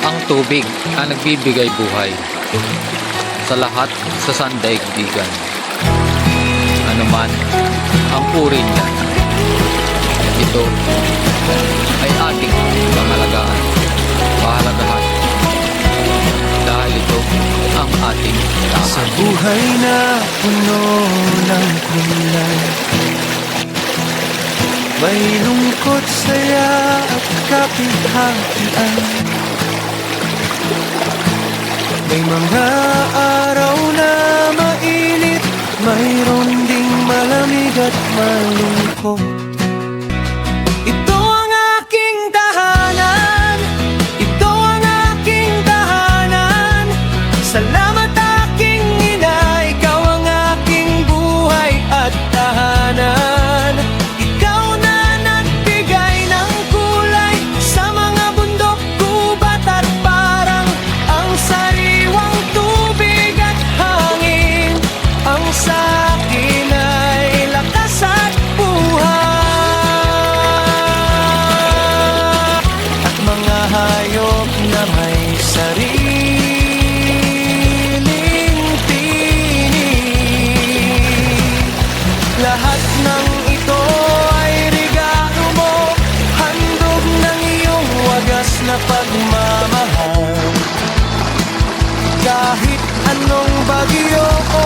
Ang tubig ang nagbibigay buhay sa lahat sa sandaigdigan. Ano man ang uri niya, ito ay ating pahalagahan dahil ito ang ating Sa lahat. buhay na puno ng kulay, may lungkot, saya at kapihatian. May mga araw na mainit, mayroon ding malamig at malungkot. Ito ang aking tahanan, ito ang aking tahanan. Salamat aking ina, ikaw ang aking buhay at tahanan. Ikaw na nagbigay ng kulay sa mga bundok, gubat at parang ang sariwang tubig at hangin. Ang sa akin ay lakas at buhay, at mga hayop na may sariling tinig. Lahat ng ito ay regalo mo, handog ng iyong wagas na pagmamahal. Kahit anong bagyo o